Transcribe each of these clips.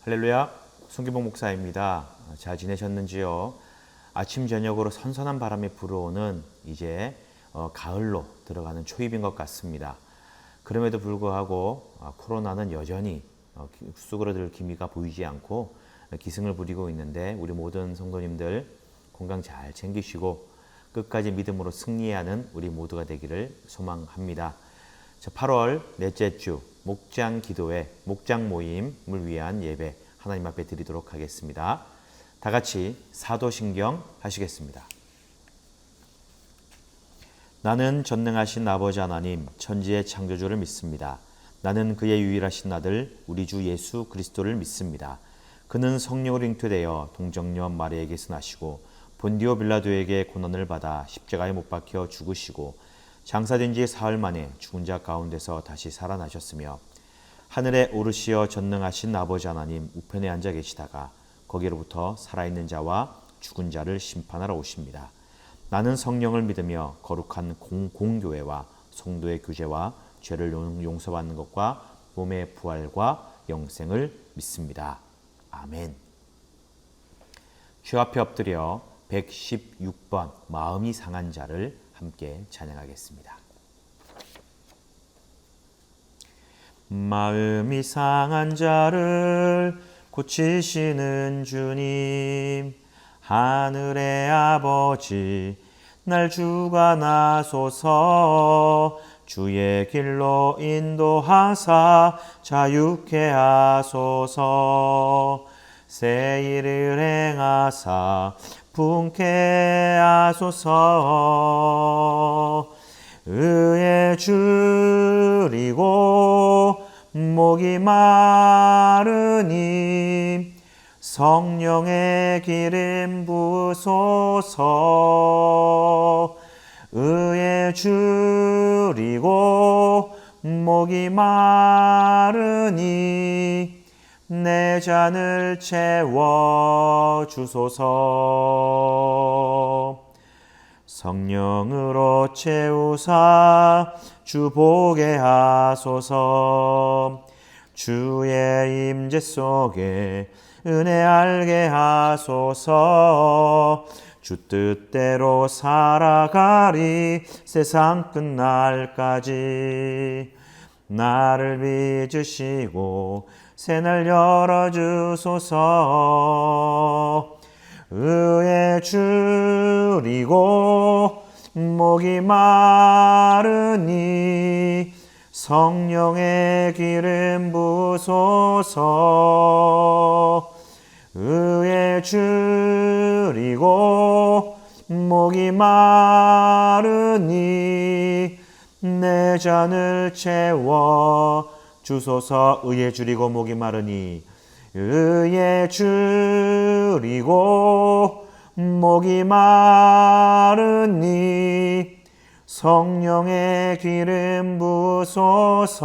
할렐루야, 송기봉 목사입니다. 잘 지내셨는지요? 아침 저녁으로 선선한 바람이 불어오는 이제 가을로 들어가는 초입인 것 같습니다. 그럼에도 불구하고 코로나는 여전히 수그러들 기미가 보이지 않고 기승을 부리고 있는데 우리 모든 성도님들 건강 잘 챙기시고 끝까지 믿음으로 승리하는 우리 모두가 되기를 소망합니다. 8월 넷째 주 목장 기도회 목장 모임을 위한 예배 하나님 앞에 드리도록 하겠습니다. 다 같이 사도신경 하시겠습니다. 나는 전능하신 아버지 하나님 천지의 창조주를 믿습니다. 나는 그의 유일하신 아들 우리 주 예수 그리스도를 믿습니다. 그는 성령으로 잉태되어 동정녀 마리아에게서 나시고 본디오 빌라도에게 고난을 받아 십자가에 못 박혀 죽으시고 장사된 지 사흘 만에 죽은 자 가운데서 다시 살아나셨으며 하늘에 오르시어 전능하신 아버지 하나님 우편에 앉아 계시다가 거기로부터 살아있는 자와 죽은 자를 심판하러 오십니다. 나는 성령을 믿으며 거룩한 공교회와 성도의 교제와 죄를 용서받는 것과 몸의 부활과 영생을 믿습니다. 아멘. 주 앞에 엎드려 116번 마음이 상한 자를 함께 찬양하겠습니다. 마음이 상한 자를 고치시는 주님, 하늘의 아버지 날 주관하소서. 주의 길로 인도하사 자유케 하소서. 새 일을 행하사 분케 하소서. 의에 줄이고 목이 마르니 성령의 기름 부으소서. 의에 줄이고 목이 마르니 내 잔을 채워 주소서. 성령으로 채우사 주 보게 하소서. 주의 임재 속에 은혜 알게 하소서. 주 뜻대로 살아가리 세상 끝날까지. 나를 빚으시고 새날 열어주소서. 의에 줄이고 목이 마르니 성령의 기름 부으소서. 의에 줄이고 목이 마르니 내 잔을 채워 주소서. 의에 줄이고 목이 마르니 의에 줄이고 목이 마르니 성령의 기름 부으소서.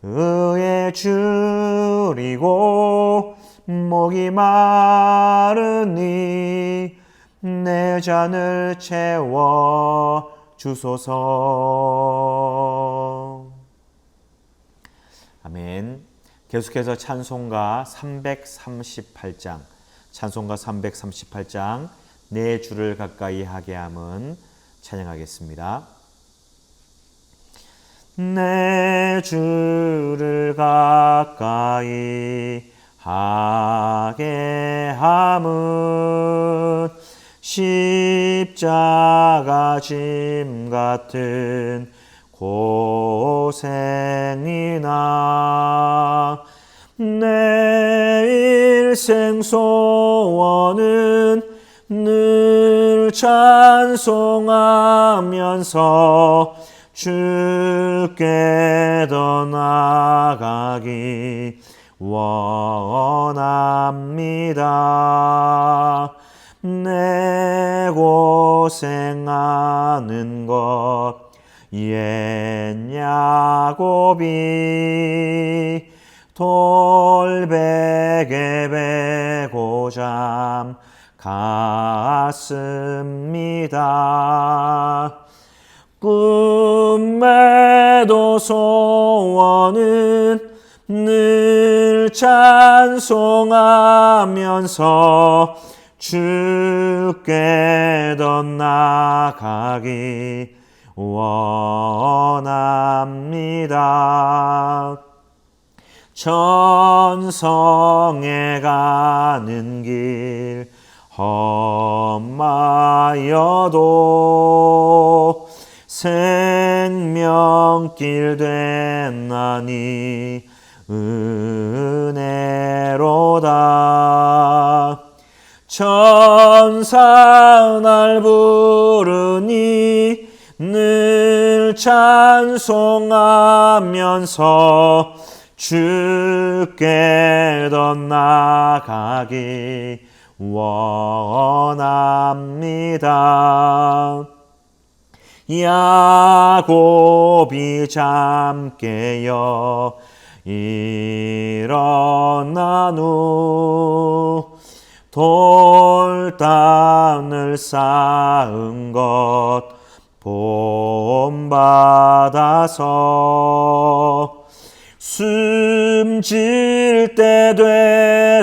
의에 줄이고 목이 마르니 내 잔을 채워 주소서. 아멘. 계속해서 찬송가 338장 내 주를 가까이 하게 함은 찬양하겠습니다. 내 주를 가까이 하게 함은 십자가 짐 같은 고생이나 내 일생 소원은 늘 찬송하면서 주께 더 나아가기 원합니다. 내 고생하는 것 옛 야곱이 돌베개 베고 잠 갔습니다. 꿈에도 소원은 늘 찬송하면서 주께 더 나아가기 원합니다. 천성에 가는 길 험하여도 생명길 됐나니 은혜로다. 천사 날 부르니 늘 찬송하면서 주께 더 나아가기 원합니다. 야곱이 잠 깨어 일어난 후 돌담을 쌓은 것 본받아서 숨질 때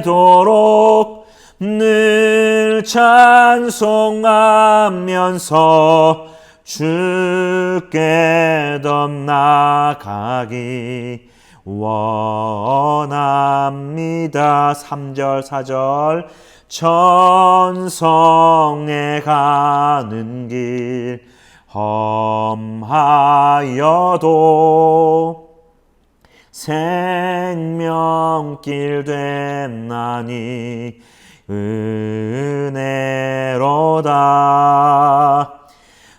되도록 늘 찬송하면서 주께 더 나아가기 원합니다. 3절 4절 천성에 가는 길 험하여도 생명길 됐나니 은혜로다.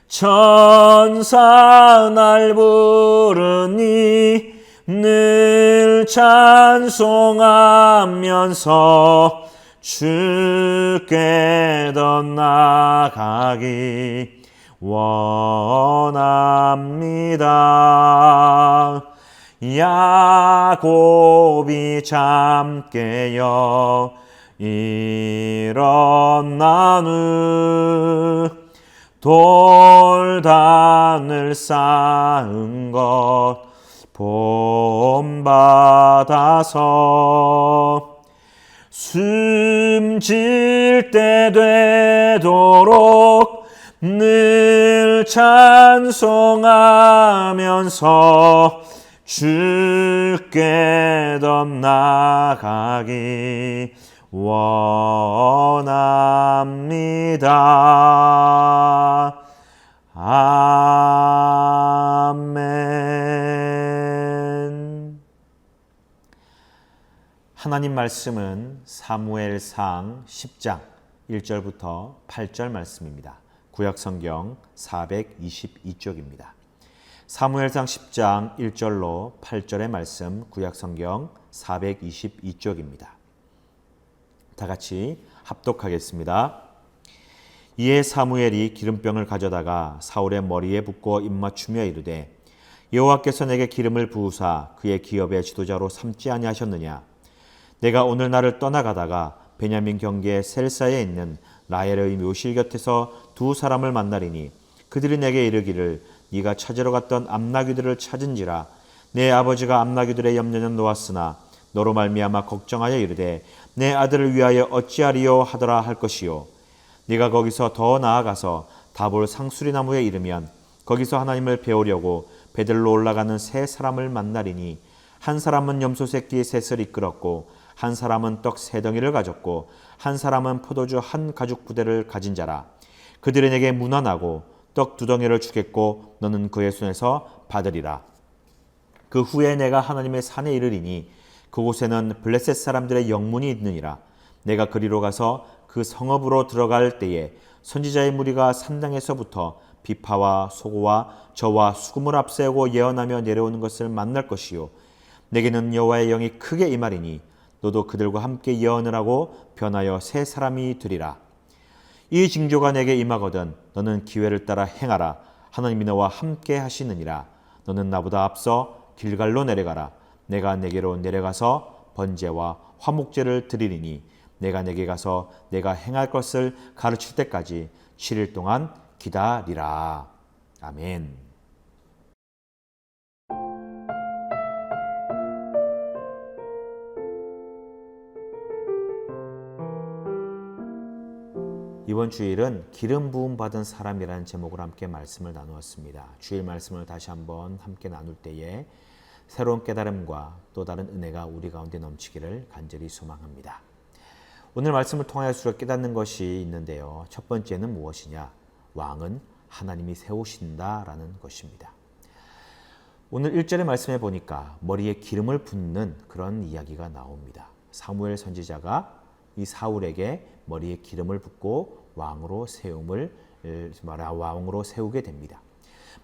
천사 날 부르니 늘 찬송하면서 주께 더 나아가기 원합니다. 야곱이 잠 깨어 일어난 후 돌단을 쌓은 것 본받아서 숨질 때 되도록 늘 찬송하면서 주께 더 나아가기 원합니다. 아멘. 하나님 말씀은 사무엘상 10장 1절부터 8절 말씀입니다. 구약성경 422쪽입니다. 사무엘상 10장 1절로 8절의 말씀 구약성경 422쪽입니다. 다 같이 합독하겠습니다. 이에 사무엘이 기름병을 가져다가 사울의 머리에 붓고 입맞추며 이르되 여호와께서 내게 기름을 부으사 그의 기업의 지도자로 삼지 아니하셨느냐. 내가 오늘 나를 떠나가다가 베냐민 경계의 셀사에 있는 라헬의 묘실 곁에서 두 사람을 만나리니 그들이 내게 이르기를 네가 찾으러 갔던 암나귀들을 찾은지라. 내 아버지가 암나귀들의 염려는 놓았으나 너로 말미암아 걱정하여 이르되 내 아들을 위하여 어찌하리요 하더라 할 것이요. 네가 거기서 더 나아가서 다볼 상수리 나무에 이르면 거기서 하나님을 배우려고 베들로 올라가는 세 사람을 만나리니 한 사람은 염소 새끼 셋을 이끌었고 한 사람은 떡 세 덩이를 가졌고 한 사람은 포도주 한 가죽 부대를 가진 자라. 그들이 내게 문안하고 떡 두 덩이를 주겠고 너는 그의 손에서 받으리라. 그 후에 내가 하나님의 산에 이르리니 그곳에는 블레셋 사람들의 영문이 있느니라. 내가 그리로 가서 그 성읍으로 들어갈 때에 선지자의 무리가 산당에서부터 비파와 소고와 저와 수금을 앞세우고 예언하며 내려오는 것을 만날 것이요. 내게는 여호와의 영이 크게 임하리니 너도 그들과 함께 예언을 하고 변하여 새 사람이 되리라. 이 징조가 내게 임하거든 너는 기회를 따라 행하라. 하나님이 너와 함께 하시느니라. 너는 나보다 앞서 길갈로 내려가라. 내가 내게로 내려가서 번제와 화목제를 드리리니 내가 내게 가서 내가 행할 것을 가르칠 때까지 7일 동안 기다리라. 아멘. 이번 주일은 기름 부음 받은 사람이라는 제목으로 함께 말씀을 나누었습니다. 주일 말씀을 다시 한번 함께 나눌 때에 새로운 깨달음과 또 다른 은혜가 우리 가운데 넘치기를 간절히 소망합니다. 오늘 말씀을 통하여 깨닫는 것이 있는데요. 첫 번째는 무엇이냐? 왕은 하나님이 세우신다라는 것입니다. 오늘 1절의 말씀에 보니까 머리에 기름을 붓는 그런 이야기가 나옵니다. 사무엘 선지자가 이 사울에게 머리에 기름을 붓고 왕으로 세우게 됩니다.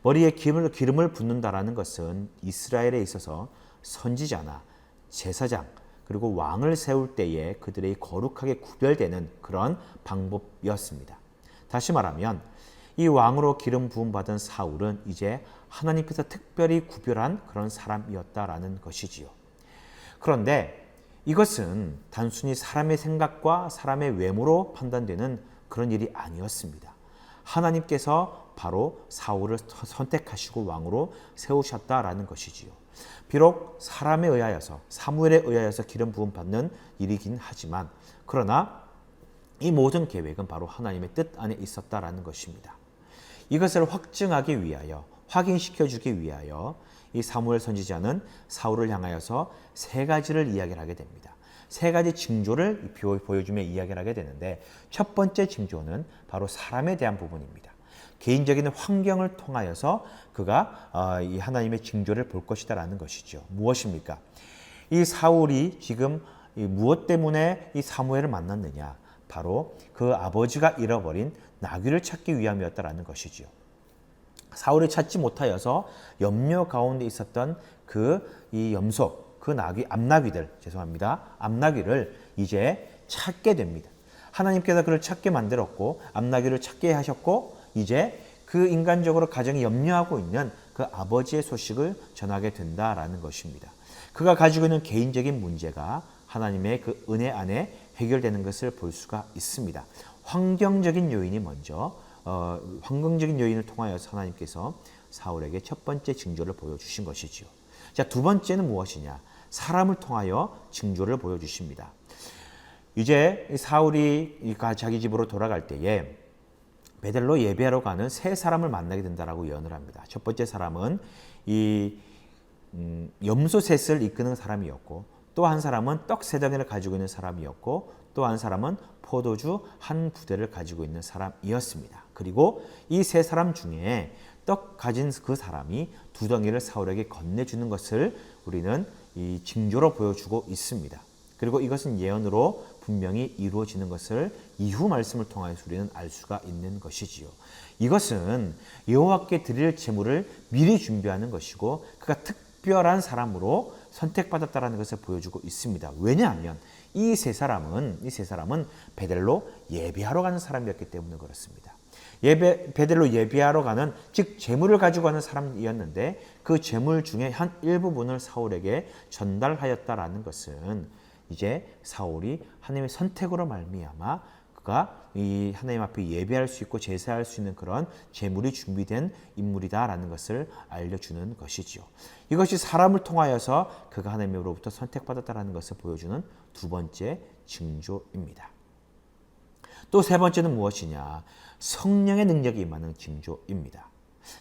머리에 기름을 붓는다라는 것은 이스라엘에 있어서 선지자나 제사장 그리고 왕을 세울 때에 그들의 거룩하게 구별되는 그런 방법이었습니다. 다시 말하면 이 왕으로 기름 부음 받은 사울은 이제 하나님께서 특별히 구별한 그런 사람이었다라는 것이지요. 그런데 이것은 단순히 사람의 생각과 사람의 외모로 판단되는 그런 일이 아니었습니다. 하나님께서 바로 사울을 선택하시고 왕으로 세우셨다라는 것이지요. 비록 사람에 의하여서 사무엘에 의하여서 기름 부음 받는 일이긴 하지만 그러나 이 모든 계획은 바로 하나님의 뜻 안에 있었다라는 것입니다. 이것을 확증하기 위하여 확인시켜주기 위하여 이 사무엘 선지자는 사울을 향하여서 세 가지를 이야기를 하게 됩니다. 세 가지 징조를 보여주며 이야기를 하게 되는데 첫 번째 징조는 바로 사람에 대한 부분입니다. 개인적인 환경을 통하여서 그가 이 하나님의 징조를 볼 것이다라는 것이죠. 무엇입니까? 이 사울이 지금 무엇 때문에 이 사무엘을 만났느냐? 바로 그 아버지가 잃어버린 나귀를 찾기 위함이었다라는 것이죠. 사울이 찾지 못하여서 염려 가운데 있었던 이 염소, 그 암나귀를 이제 찾게 됩니다. 하나님께서 그를 찾게 만들었고 암나귀를 찾게 하셨고 이제 그 인간적으로 가정이 염려하고 있는 그 아버지의 소식을 전하게 된다라는 것입니다. 그가 가지고 있는 개인적인 문제가 하나님의 그 은혜 안에 해결되는 것을 볼 수가 있습니다. 환경적인 요인을 통하여서 하나님께서 사울에게 첫 번째 징조를 보여주신 것이지요. 자, 두 번째는 무엇이냐? 사람을 통하여 징조를 보여주십니다. 이제 사울이 자기 집으로 돌아갈 때에 베델로 예배하러 가는 세 사람을 만나게 된다라고 예언을 합니다. 첫 번째 사람은 이 염소 셋을 이끄는 사람이었고 또 한 사람은 떡 세 덩이를 가지고 있는 사람이었고 또 한 사람은 포도주 한 부대를 가지고 있는 사람이었습니다. 그리고 이 세 사람 중에 떡 가진 그 사람이 두 덩이를 사울에게 건네주는 것을 우리는 이 징조로 보여주고 있습니다. 그리고 이것은 예언으로 분명히 이루어지는 것을 이후 말씀을 통해서 우리는 알 수가 있는 것이지요. 이것은 여호와께 드릴 제물을 미리 준비하는 것이고 그가 특별한 사람으로 선택받았다는 것을 보여주고 있습니다. 왜냐하면 이 세 사람은 베델로 예배하러 가는 사람이었기 때문에 그렇습니다. 베델로 예배하러 가는 즉 제물을 가지고 가는 사람이었는데 그 제물 중에 한 일부분을 사울에게 전달하였다라는 것은 이제 사울이 하나님의 선택으로 말미암아 그가 이 하나님 앞에 예배할 수 있고 제사할 수 있는 그런 제물이 준비된 인물이다라는 것을 알려주는 것이지요. 이것이 사람을 통하여서 그가 하나님으로부터 선택받았다라는 것을 보여주는 두 번째 징조입니다. 또 세 번째는 무엇이냐? 성령의 능력이 임하는 징조입니다.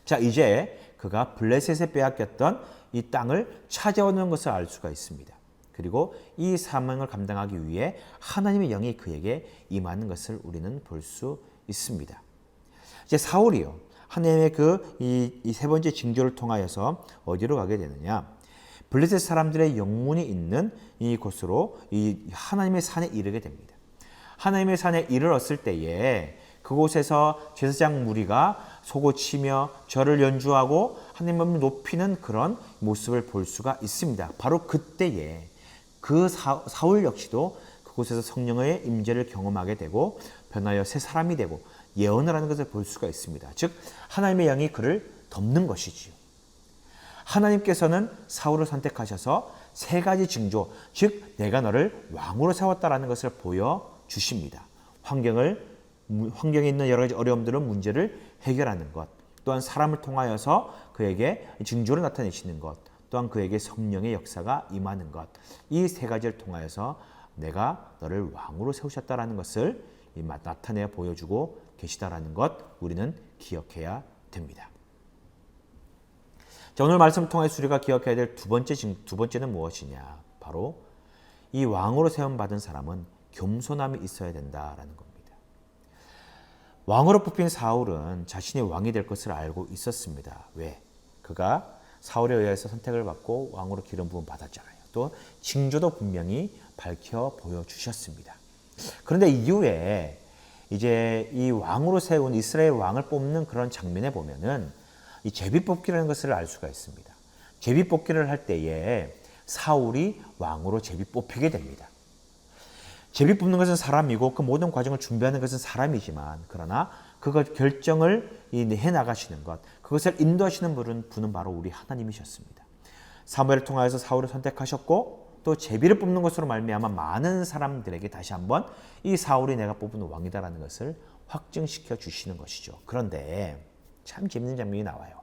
자, 이제 그가 블레셋에 빼앗겼던 이 땅을 찾아오는 것을 알 수가 있습니다. 그리고 이 사명을 감당하기 위해 하나님의 영이 그에게 임하는 것을 우리는 볼 수 있습니다. 이제 사울이요. 하나님의 이 세 번째 징조를 통하여서 어디로 가게 되느냐? 블레셋 사람들의 영문이 있는 이곳으로 이 하나님의 산에 이르게 됩니다. 하나님의 산에 이르렀을 때에 그곳에서 제사장 무리가 소고치며 절을 연주하고 하나님을 높이는 그런 모습을 볼 수가 있습니다. 바로 그때에 그 사울 역시도 그곳에서 성령의 임재를 경험하게 되고 변하여 새 사람이 되고 예언을 하는 것을 볼 수가 있습니다. 즉 하나님의 영이 그를 덮는 것이지요. 하나님께서는 사울을 선택하셔서 세 가지 징조, 즉 내가 너를 왕으로 세웠다라는 것을 보여주십니다. 환경에 있는 여러 가지 어려움들은 문제를 해결하는 것, 또한 사람을 통하여서 그에게 징조를 나타내시는 것, 또한 그에게 성령의 역사가 임하는 것, 이 세 가지를 통하여서 내가 너를 왕으로 세우셨다라는 것을 나타내 보여주고 계시다라는 것 우리는 기억해야 됩니다. 자, 오늘 말씀을 통해서 우리가 기억해야 될 두 번째는 무엇이냐? 바로 이 왕으로 세움 받은 사람은 겸손함이 있어야 된다라는 겁니다. 왕으로 뽑힌 사울은 자신이 왕이 될 것을 알고 있었습니다. 왜? 그가 사울에 의해서 선택을 받고 왕으로 기름 부음 받았잖아요. 또 징조도 분명히 밝혀 보여주셨습니다. 그런데 이후에 이제 이 왕으로 세운 이스라엘 왕을 뽑는 그런 장면에 보면은 이 제비뽑기라는 것을 알 수가 있습니다. 제비뽑기를 할 때에 사울이 왕으로 제비 뽑히게 됩니다. 제비 뽑는 것은 사람이고 그 모든 과정을 준비하는 것은 사람이지만 그러나 그것 결정을 해나가시는 것, 그것을 인도하시는 분은 바로 우리 하나님이셨습니다. 사무엘을 통하여서 사울을 선택하셨고 또 제비를 뽑는 것으로 말미암아 많은 사람들에게 다시 한번 이 사울이 내가 뽑은 왕이다라는 것을 확증시켜 주시는 것이죠. 그런데 참 재밌는 장면이 나와요.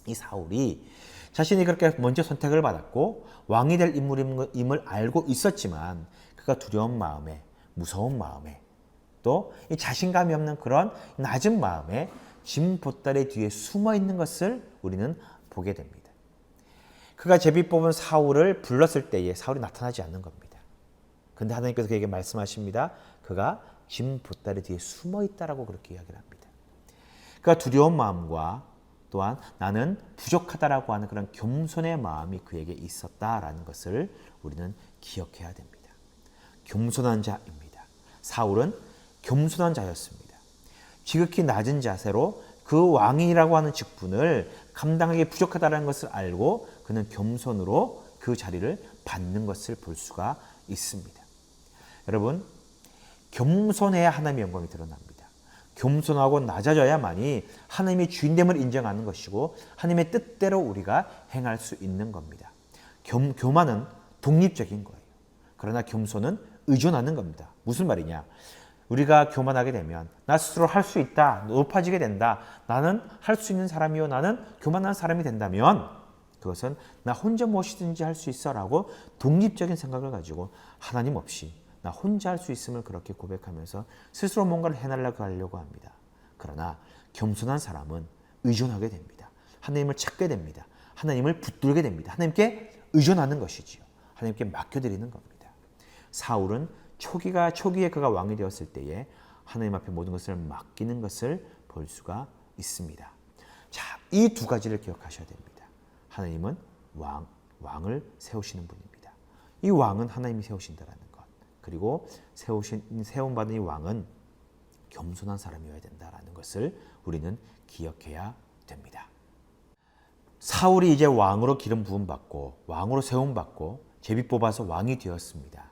이 사울이 자신이 그렇게 먼저 선택을 받았고 왕이 될 인물임을 알고 있었지만 그가 두려운 마음에, 무서운 마음에, 또 이 자신감이 없는 그런 낮은 마음에 짐 보따리 뒤에 숨어 있는 것을 우리는 보게 됩니다. 그가 제비 뽑은 사울을 불렀을 때에 사울이 나타나지 않는 겁니다. 그런데 하나님께서 그에게 말씀하십니다. 그가 짐 보따리 뒤에 숨어 있다라고 그렇게 이야기를 합니다. 그가 두려운 마음과 또한 나는 부족하다라고 하는 그런 겸손의 마음이 그에게 있었다라는 것을 우리는 기억해야 됩니다. 겸손한 자입니다. 사울은 겸손한 자였습니다. 지극히 낮은 자세로 그 왕이라고 하는 직분을 감당하기 부족하다는 것을 알고 그는 겸손으로 그 자리를 받는 것을 볼 수가 있습니다. 여러분, 겸손해야 하나님의 영광이 드러납니다. 겸손하고 낮아져야만이 하나님의 주인됨을 인정하는 것이고 하나님의 뜻대로 우리가 행할 수 있는 겁니다. 교만은 독립적인 거예요. 그러나 겸손은 의존하는 겁니다. 무슨 말이냐? 우리가 교만하게 되면 나 스스로 할 수 있다, 높아지게 된다, 나는 할 수 있는 사람이요, 나는 교만한 사람이 된다면 그것은 나 혼자 무엇이든지 할 수 있어 라고 독립적인 생각을 가지고 하나님 없이 나 혼자 할 수 있음을 그렇게 고백하면서 스스로 뭔가를 해내려고 하려고 합니다. 그러나 겸손한 사람은 의존하게 됩니다. 하나님을 찾게 됩니다. 하나님을 붙들게 됩니다. 하나님께 의존하는 것이지요. 하나님께 맡겨드리는 겁니다. 사울은 초기에 그가 왕이 되었을 때에 하나님 앞에 모든 것을 맡기는 것을 볼 수가 있습니다. 자, 이 두 가지를 기억하셔야 됩니다. 하나님은 왕을 세우시는 분입니다. 이 왕은 하나님이 세우신다라는 것. 그리고 세움받은 이 왕은 겸손한 사람이어야 된다라는 것을 우리는 기억해야 됩니다. 사울이 이제 왕으로 기름 부음 받고 왕으로 세움 받고 제비 뽑아서 왕이 되었습니다.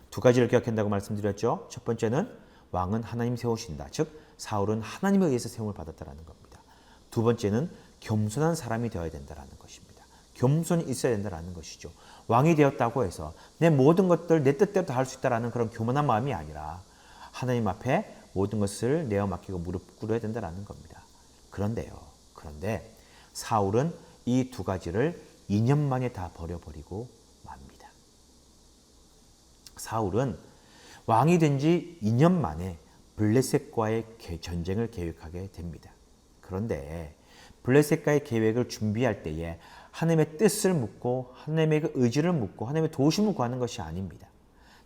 두 가지를 기억한다고 말씀드렸죠. 첫 번째는 왕은 하나님 세우신다. 즉 사울은 하나님에 의해서 세움을 받았다는 겁니다. 두 번째는 겸손한 사람이 되어야 된다는 것입니다. 겸손이 있어야 된다는 것이죠. 왕이 되었다고 해서 내 모든 것들 내 뜻대로 다 할 수 있다는 그런 교만한 마음이 아니라 하나님 앞에 모든 것을 내어 맡기고 무릎 꿇어야 된다는 겁니다. 그런데 사울은 이 두 가지를 2년 만에 다 버려버리고 맙니다. 사울은 왕이 된 지 2년 만에 블레셋과의 전쟁을 계획하게 됩니다. 그런데 블레셋과의 계획을 준비할 때에 하나님의 뜻을 묻고 하나님의 그 의지를 묻고 하나님의 도우심을 구하는 것이 아닙니다.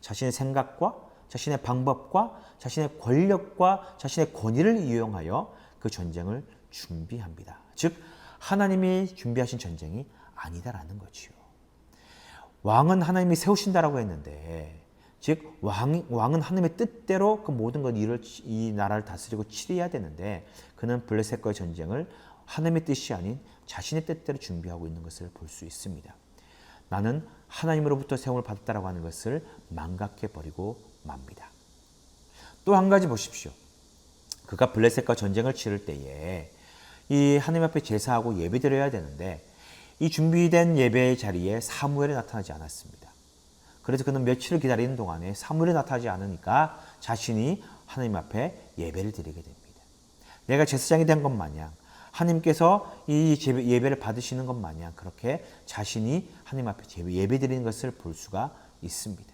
자신의 생각과 자신의 방법과 자신의 권력과 자신의 권위를 이용하여 그 전쟁을 준비합니다. 즉 하나님이 준비하신 전쟁이 아니다라는 거지요. 왕은 하나님이 세우신다라고 했는데 즉 왕은 하나님의 뜻대로 그 모든 것 일을 이 나라를 다스리고 치러야 되는데 그는 블레셋과의 전쟁을 하나님의 뜻이 아닌 자신의 뜻대로 준비하고 있는 것을 볼 수 있습니다. 나는 하나님으로부터 세움을 받았다라고 하는 것을 망각해 버리고 맙니다. 또 한 가지 보십시오. 그가 블레셋과 전쟁을 치를 때에 이 하나님 앞에 제사하고 예배드려야 되는데 이 준비된 예배의 자리에 사무엘이 나타나지 않았습니다. 그래서 그는 며칠을 기다리는 동안에 사무엘이 나타나지 않으니까 자신이 하나님 앞에 예배를 드리게 됩니다. 내가 제사장이 된 것 마냥 하나님께서 이 예배를 받으시는 것 마냥 그렇게 자신이 하나님 앞에 예배 드리는 것을 볼 수가 있습니다.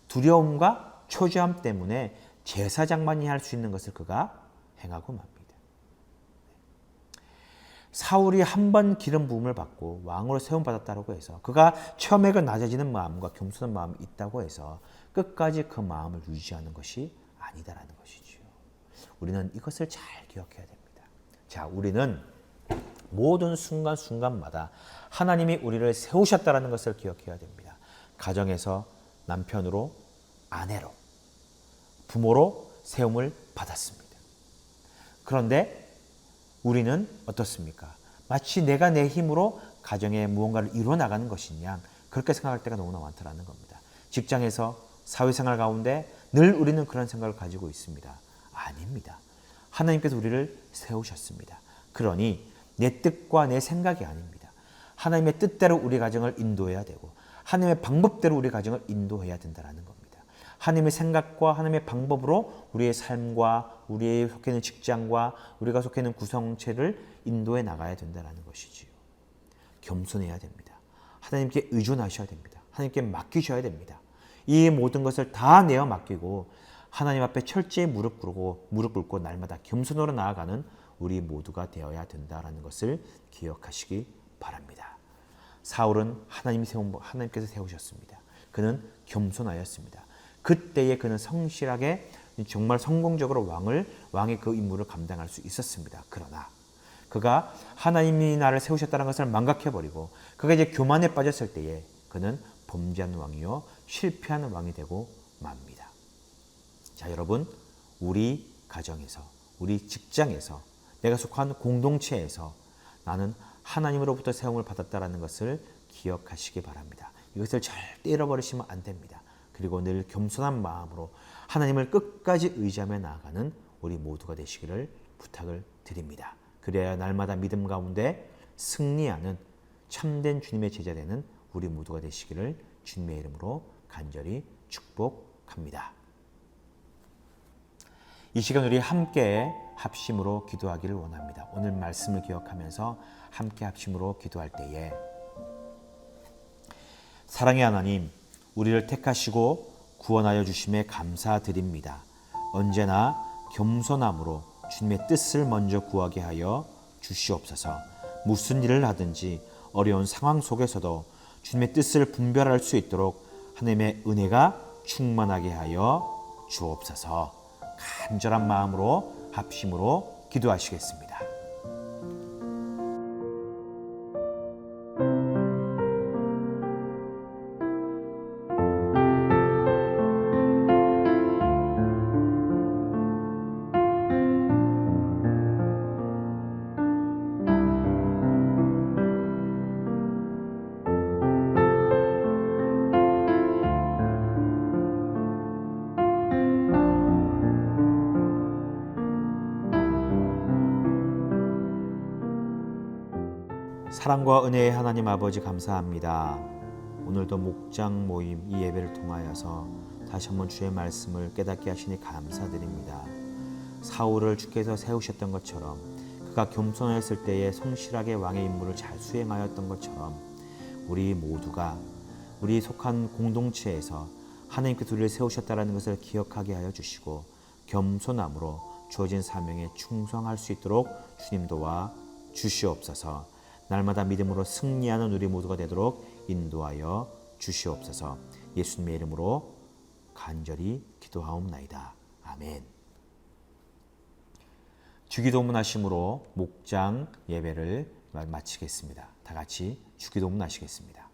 두려움과 초조함 때문에 제사장만이 할 수 있는 것을 그가 행하고 맙니다. 사울이 한 번 기름 부음을 받고 왕으로 세움 받았다고 해서 그가 처음에 그 낮아지는 마음과 겸손한 마음이 있다고 해서 끝까지 그 마음을 유지하는 것이 아니다라는 것이지요. 우리는 이것을 잘 기억해야 됩니다. 자, 우리는 모든 순간순간마다 하나님이 우리를 세우셨다는 것을 기억해야 됩니다. 가정에서 남편으로, 아내로, 부모로 세움을 받았습니다. 그런데 우리는 어떻습니까? 마치 내가 내 힘으로 가정에 무언가를 이루어 나가는 것이냐, 그렇게 생각할 때가 너무나 많다는 겁니다. 직장에서 사회생활 가운데 늘 우리는 그런 생각을 가지고 있습니다. 아닙니다. 하나님께서 우리를 세우셨습니다. 그러니 내 뜻과 내 생각이 아닙니다. 하나님의 뜻대로 우리 가정을 인도해야 되고 하나님의 방법대로 우리 가정을 인도해야 된다는 겁니다. 하나님의 생각과 하나님의 방법으로 우리의 삶과 우리의 속해 있는 직장과 우리가 속해 있는 구성체를 인도해 나가야 된다는 것이지요. 겸손해야 됩니다. 하나님께 의존하셔야 됩니다. 하나님께 맡기셔야 됩니다. 이 모든 것을 다 내어 맡기고 하나님 앞에 철저히 무릎 꿇고 날마다 겸손으로 나아가는 우리 모두가 되어야 된다는 것을 기억하시기 바랍니다. 사울은 하나님께서 세우셨습니다. 그는 겸손하였습니다. 그때에 그는 성실하게 정말 성공적으로 왕의 그 임무를 감당할 수 있었습니다. 그러나 그가 하나님이 나를 세우셨다는 것을 망각해버리고 그가 이제 교만에 빠졌을 때에 그는 범죄한 왕이요 실패하는 왕이 되고 맙니다. 자, 여러분, 우리 가정에서, 우리 직장에서, 내가 속한 공동체에서 나는 하나님으로부터 세움을 받았다는 것을 기억하시기 바랍니다. 이것을 절대 잃어버리시면 안 됩니다. 그리고 늘 겸손한 마음으로 하나님을 끝까지 의지하며 나아가는 우리 모두가 되시기를 부탁을 드립니다. 그래야 날마다 믿음 가운데 승리하는 참된 주님의 제자 되는 우리 모두가 되시기를 주님의 이름으로 간절히 축복합니다. 이 시간 우리 함께 합심으로 기도하기를 원합니다. 오늘 말씀을 기억하면서 함께 합심으로 기도할 때에 사랑의 하나님, 우리를 택하시고 구원하여 주심에 감사드립니다. 언제나 겸손함으로 주님의 뜻을 먼저 구하게 하여 주시옵소서. 무슨 일을 하든지 어려운 상황 속에서도 주님의 뜻을 분별할 수 있도록 하나님의 은혜가 충만하게 하여 주옵소서. 간절한 마음으로 합심으로 기도하시겠습니다. 사랑과 은혜의 하나님 아버지 감사합니다. 오늘도 목장 모임 이 예배를 통하여서 다시 한번 주의 말씀을 깨닫게 하시니 감사드립니다. 사울을 주께서 세우셨던 것처럼 그가 겸손하였을 때에 성실하게 왕의 임무를 잘 수행하였던 것처럼 우리 모두가 우리 속한 공동체에서 하나님께서 우리를 세우셨다는 것을 기억하게 하여 주시고 겸손함으로 주어진 사명에 충성할 수 있도록 주님 도와 주시옵소서. 날마다 믿음으로 승리하는 우리 모두가 되도록 인도하여 주시옵소서. 예수님의 이름으로 간절히 기도하옵나이다. 아멘. 주기도문 하심으로 목장 예배를 마치겠습니다. 다 같이 주기도문 하시겠습니다.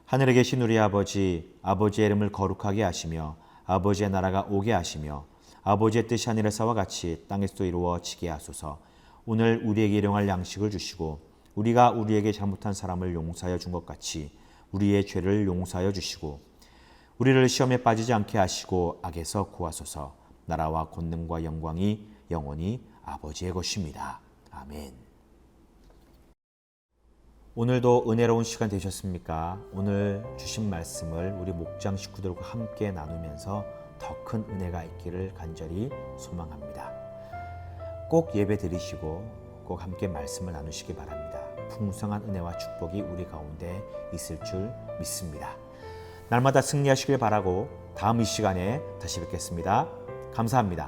하늘에 계신 우리 아버지, 아버지의 이름을 거룩하게 하시며 아버지의 나라가 오게 하시며 아버지의 뜻이 하늘에서와 같이 땅에서도 이루어지게 하소서. 오늘 우리에게 일용할 양식을 주시고 우리가 우리에게 잘못한 사람을 용서하여 준 것 같이 우리의 죄를 용서하여 주시고 우리를 시험에 빠지지 않게 하시고 악에서 구하소서. 나라와 권능과 영광이 영원히 아버지의 것입니다. 아멘. 오늘도 은혜로운 시간 되셨습니까? 오늘 주신 말씀을 우리 목장 식구들과 함께 나누면서 더 큰 은혜가 있기를 간절히 소망합니다. 꼭 예배 드리시고 꼭 함께 말씀을 나누시기 바랍니다. 풍성한 은혜와 축복이 우리 가운데 있을 줄 믿습니다. 날마다 승리하시길 바라고 다음 이 시간에 다시 뵙겠습니다. 감사합니다.